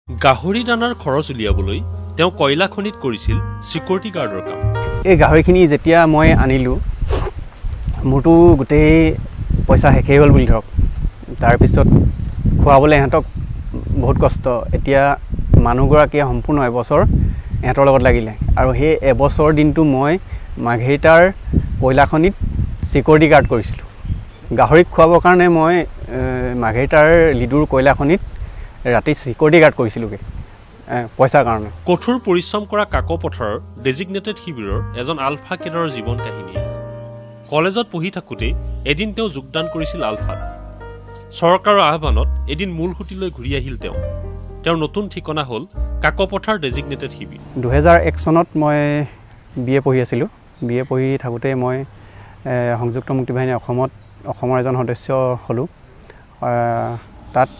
গাহৰি দানাৰ খৰচ উলিয়াবলৈ তেওঁ কয়লা খনিত কৰিছিল সিকিউৰিটি গাৰ্ডৰ কাম। এই গাহৰিখিনি যেতিয়া মই আনিলোঁ মোৰতো গোটেই পইচা শেষেই হ'ল বুলি ধৰক। তাৰপিছত খোৱাবলৈ ইহঁতক বহুত কষ্ট। এতিয়া মানুহগৰাকীয়ে সম্পূৰ্ণ এবছৰ ইহঁতৰ লগত লাগিলে আৰু সেই এবছৰ দিনটো মই মাঘেৰিটাৰ কয়লা খনিত সিকিউৰিটি গাৰ্ড কৰিছিলোঁ। গাহৰিক খুৱাবৰ কাৰণে মই মাঘেৰিটাৰ লিডুৰ কয়লা খনিত ৰাতি সিকিউৰিটি গাৰ্ড কৰিছিলোঁগৈ পইচাৰ কাৰণে। কঠোৰ পৰিশ্ৰম কৰা কাকপথাৰৰ ডেজিগনেটেড শিবিৰৰ এজন আলফা কেডাৰৰ জীৱন কাহিনী। কলেজত পঢ়ি থাকোঁতেই এদিন তেওঁ যোগদান কৰিছিল আলফাত। চৰকাৰৰ আহ্বানত এদিন মূল সুঁতিলৈ ঘূৰি আহিল তেওঁ। তেওঁৰ নতুন ঠিকনা হ'ল কাকপথাৰ ডেজিগনেটেড শিবিৰ। 2001 চনত মই BA পঢ়ি আছিলোঁ। BA পঢ়ি থাকোঁতে মই সংযুক্ত মুক্তি বাহিনী অসমৰ এজন সদস্য হ'লোঁ। তাত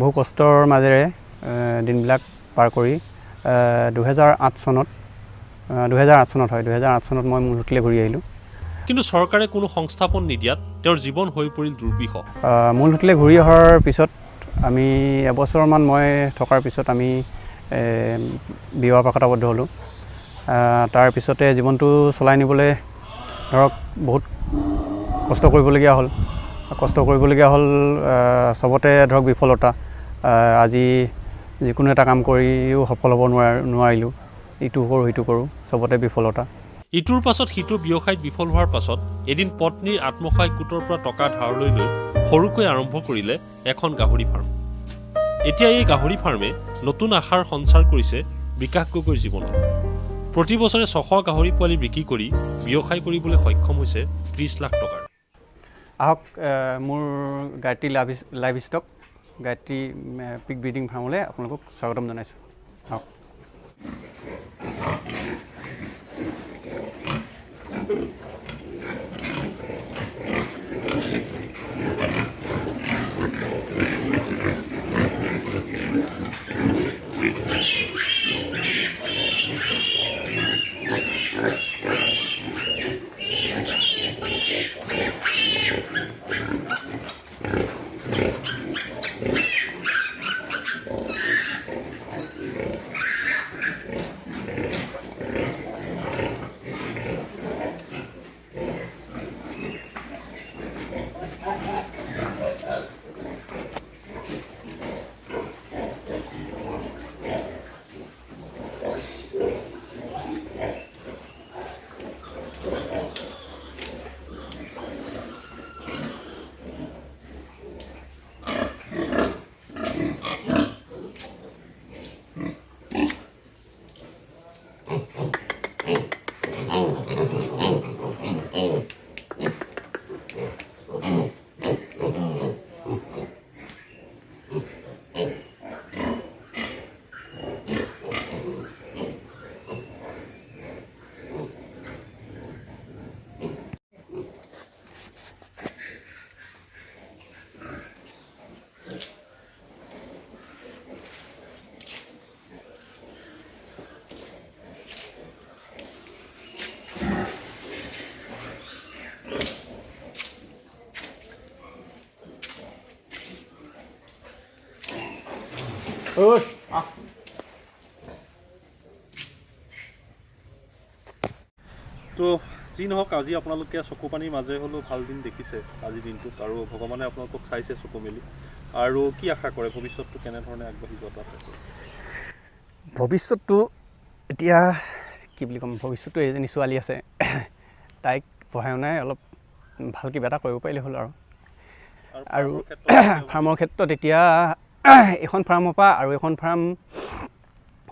বহু কষ্টৰ মাজেৰে দিনবিলাক পাৰ কৰি 2008 চনত মই মূল সুঁতিলৈ ঘূৰি আহিলোঁ। কিন্তু চৰকাৰে কোনো সংস্থাপন নিদিয়াত তেওঁৰ জীৱন হৈ পৰিল দুৰ্বিষহ। মূল সুঁতিলৈ ঘূৰি অহাৰ পিছত আমি এবছৰমান মই থকাৰ পিছত আমি বিবাহপাশত হ'লোঁ। তাৰপিছতে জীৱনটো চলাই নিবলৈ ধৰক বহুত কষ্ট কৰিবলগীয়া হ'ল। চবতে ধৰক বিফলতা। আজি যিকোনো এটা কাম কৰিও সফল হ'ব নোৱাৰিলোঁ। ইটো কৰোঁ সিটো কৰোঁ, চবতে বিফলতা। ইটোৰ পাছত সিটো ব্যৱসায়ত বিফল হোৱাৰ পাছত এদিন পত্নীৰ আত্মসহায়ক গোটৰ পৰা টকা ধাৰলৈ লৈ সৰুকৈ আৰম্ভ কৰিলে এখন গাহৰি ফাৰ্ম। এতিয়া এই গাহৰি ফাৰ্মে নতুন আশাৰ সঞ্চাৰ কৰিছে বিকাশ গগৈৰ জীৱনত। প্ৰতি বছৰে 600 গাহৰি পোৱালি বিক্ৰী কৰি ব্যৱসায় কৰিবলৈ সক্ষম হৈছে 30 লাখ টকাৰ। আহক মোৰ গায়ত্ৰী লাইভ ষ্টক গায়ত্ৰী পিক ব্ৰিডিং ফাৰ্মলৈ আপোনালোকক স্বাগতম জনাইছোঁ। আহক। তো যি নহওক আজি আপোনালোকে চকু পানীৰ মাজে হ'লেও ভাল দিন দেখিছে আজিৰ দিনটোত, আৰু ভগৱানে আপোনালোকক চাইছে চকু মেলি। আৰু কি আশা কৰে ভৱিষ্যতটো কেনেধৰণে আগবাঢ়ি যোৱাটো আশা কৰে? ভৱিষ্যতটো এতিয়া কি বুলি ক'ম, ভৱিষ্যতটো এজনী ছোৱালী আছে, তাইক পঢ়াই শুনাই অলপ ভাল কিবা এটা কৰিব পাৰিলে হ'ল। আৰু ফাৰ্মৰ ক্ষেত্ৰত এতিয়া এখন ফাৰ্মৰ পৰা আৰু এখন ফাৰ্ম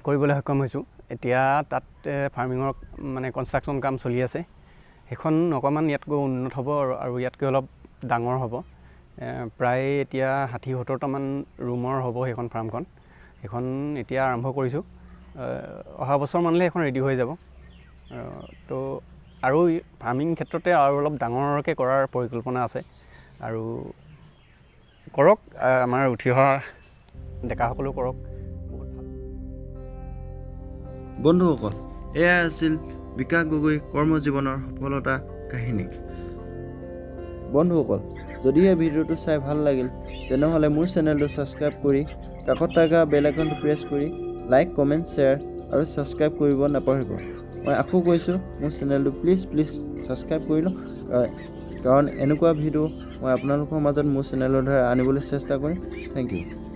কৰিবলৈ সক্ষম হৈছোঁ। এতিয়া তাত ফাৰ্মিঙৰ মানে কনষ্ট্ৰাকশ্যন কাম চলি আছে। সেইখন অকণমান ইয়াতকৈ উন্নত হ'ব আৰু ইয়াতকৈ অলপ ডাঙৰ হ'ব। প্ৰায় এতিয়া 60-70টামান ৰুমৰ হ'ব সেইখন ফাৰ্মখন। সেইখন এতিয়া আৰম্ভ কৰিছোঁ। অহা বছৰমানলৈ সেইখন ৰেডি হৈ যাব। তো আৰু ফাৰ্মিং ক্ষেত্ৰতে আৰু অলপ ডাঙৰকৈ কৰাৰ পৰিকল্পনা আছে। আৰু কৰক, আমাৰ উঠি অহা ডেকাসকলেও কৰক। বন্ধুসকল, এয়া আছিল বিকাশ গগৈ কৰ্মজীৱনৰ সফলতা কাহিনী। বন্ধুসকল, যদিহে ভিডিঅ'টো চাই ভাল লাগিল তেনেহ'লে মোৰ চেনেলটো ছাবস্ক্ৰাইব কৰি কাষত থকা বেল আইকনটো প্ৰেছ কৰি লাইক কমেণ্ট শ্বেয়াৰ আৰু ছাবস্ক্ৰাইব কৰিব নাপাহৰিব। মই আকৌ কৈছোঁ মোৰ চেনেলটো প্লিজ ছাবস্ক্ৰাইব কৰি লওক, কাৰণ এনেকুৱা ভিডিঅ' মই আপোনালোকৰ মাজত মোৰ চেনেলৰ দ্বাৰা আনিবলৈ চেষ্টা কৰিম। Thank U.